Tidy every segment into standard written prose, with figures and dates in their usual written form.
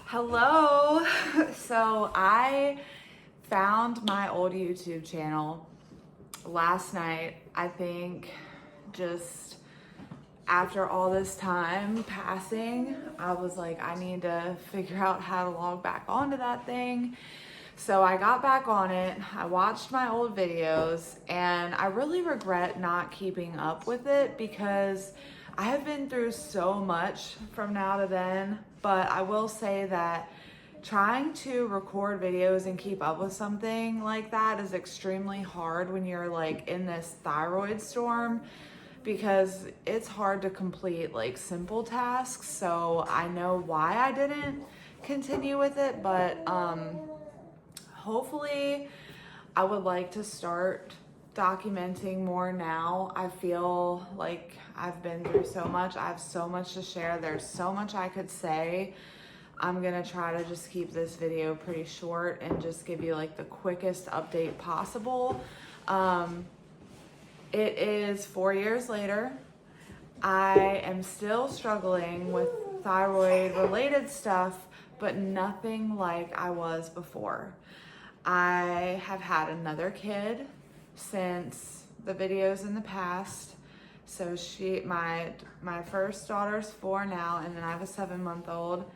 Hello. So I found my old YouTube channel last night. I think just after all this time passing, I was like, I need to figure out how to log back onto that thing. So I got back on it. I watched my old videos and I really regret not keeping up with it because I have been through so much from now to then. But I will say that trying to record videos and keep up with something like that is extremely hard when you're like in this thyroid storm, because it's hard to complete like simple tasks. So I know why I didn't continue with it, but hopefully I would like to start documenting more now. I feel like I've been through so much. I have so much to share. There's so much I could say. I'm gonna try to just keep this video pretty short and just give you like the quickest update possible. It is 4 years later. I am still struggling with thyroid related stuff, but nothing like I was before. I have had another kid since the videos in the past. So my first daughter's 4 now, and then I have a 7-month-old.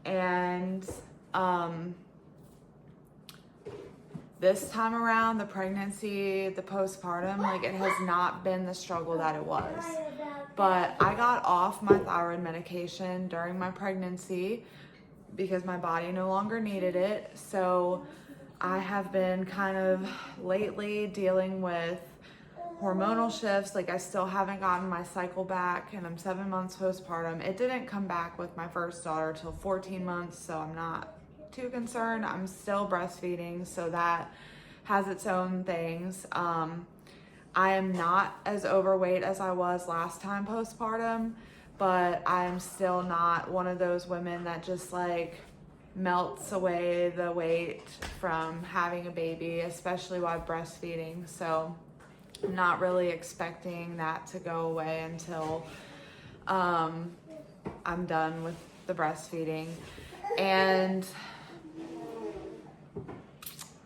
And this time around, the pregnancy, the postpartum, like it has not been the struggle that it was. But I got off my thyroid medication during my pregnancy because my body no longer needed it. So I have been kind of lately dealing with hormonal shifts. Like I still haven't gotten my cycle back, and I'm 7 months postpartum. It didn't come back with my first daughter till 14 months, so I'm not too concerned. I'm still breastfeeding, so that has its own things. I am not as overweight as I was last time postpartum, but I'm still not one of those women that just like melts away the weight from having a baby, especially while breastfeeding. So I'm not really expecting that to go away until I'm done with the breastfeeding. And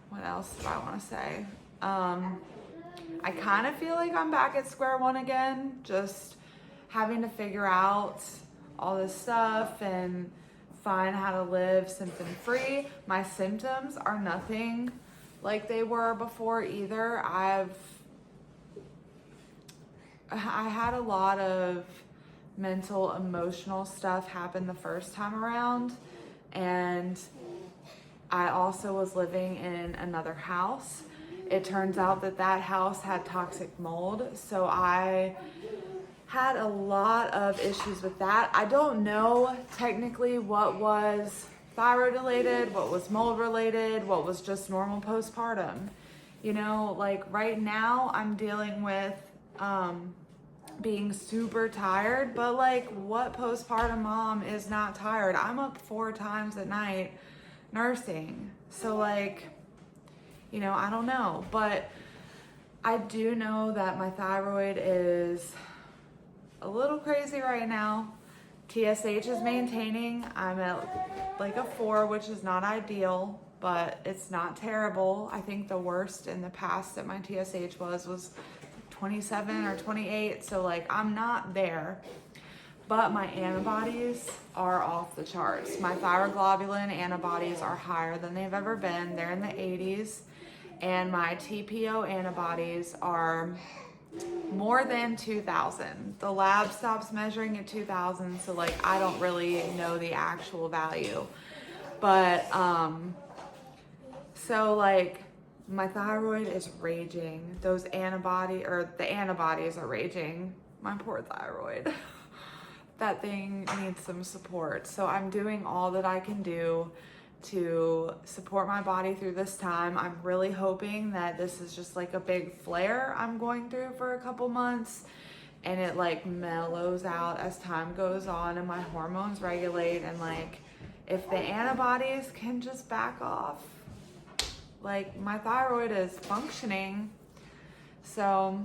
what else did I want to say? I kind of feel like I'm back at square one again, just having to figure out all this stuff and find how to live symptom free. My symptoms are nothing like they were before either. I had a lot of mental, emotional stuff happen the first time around, and I also was living in another house. It turns out that that house had toxic mold, so I had a lot of issues with that. I don't know technically what was thyroid related, what was mold related, what was just normal postpartum. You know, like right now I'm dealing with being super tired, but like what postpartum mom is not tired? I'm up 4 times at night nursing. So like, you know, I don't know, but I do know that my thyroid is a little crazy right now. TSH is maintaining. I'm at like a 4, which is not ideal, but it's not terrible. I think the worst in the past that my TSH was 27 or 28. So like I'm not there, but my antibodies are off the charts. My thyroglobulin antibodies are higher than they've ever been. They're in the 80s. And my TPO antibodies are more than 2,000. The lab stops measuring at 2,000, so like I don't really know the actual value. But so like my thyroid is raging. The antibodies are raging. My poor thyroid. That thing needs some support. So I'm doing all that I can do to support my body through this time. I'm really hoping that this is just like a big flare I'm going through for a couple months, and it like mellows out as time goes on and my hormones regulate, and like if the antibodies can just back off, like my thyroid is functioning. So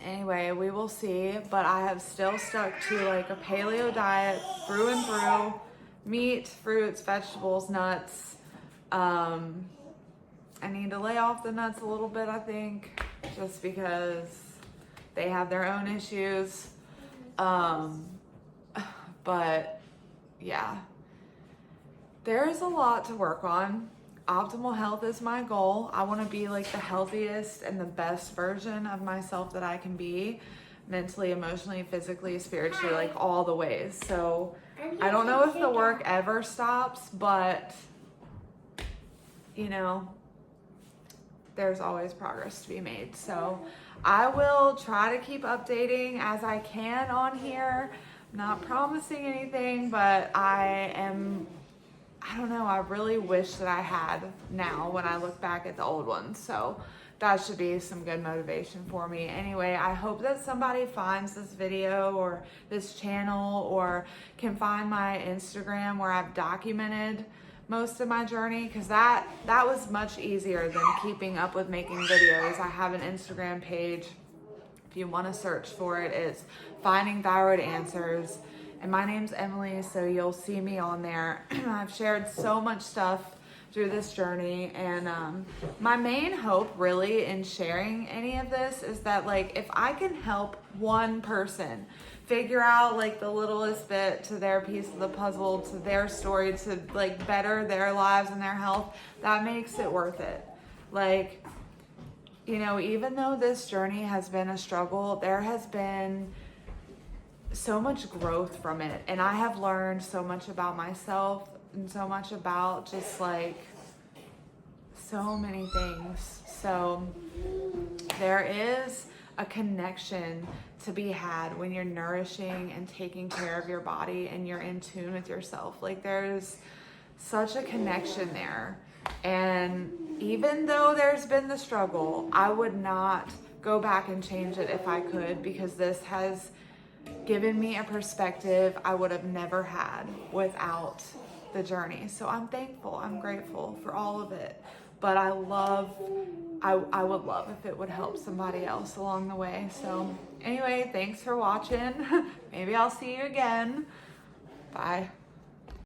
anyway, we will see, but I have still stuck to like a paleo diet through and through. meat, fruits, vegetables, nuts. I need to lay off the nuts a little bit, I think, just because they have their own issues. But yeah, there's a lot to work on. Optimal health is my goal. I want to be like the healthiest and the best version of myself that I can be, mentally, emotionally, physically, spiritually, like all the ways. So I don't know if the work ever stops, but you know, there's always progress to be made. So I will try to keep updating as I can on here. I'm not promising anything, but I don't know, I really wish that I had now when I look back at the old ones. So that should be some good motivation for me. Anyway, I hope that somebody finds this video or this channel or can find my Instagram where I've documented most of my journey, because that was much easier than keeping up with making videos. I have an Instagram page. If you want to search for it, it's Finding Thyroid Answers. And my name's Emily, so you'll see me on there. I've shared so much stuff through this journey, and my main hope really in sharing any of this is that, like, if I can help one person figure out like the littlest bit to their piece of the puzzle, to their story, to like better their lives and their health, that makes it worth it. Like, you know, even though this journey has been a struggle, there has been so much growth from it, and I have learned so much about myself and so much about just like so many things. So there is a connection to be had when you're nourishing and taking care of your body and you're in tune with yourself. Like, there's such a connection there. And even though there's been the struggle, I would not go back and change it if I could, because this has given me a perspective I would have never had without the journey. So I'm thankful, I'm grateful for all of it. But I would love if it would help somebody else along the way. So anyway, thanks for watching. Maybe I'll see you again. Bye.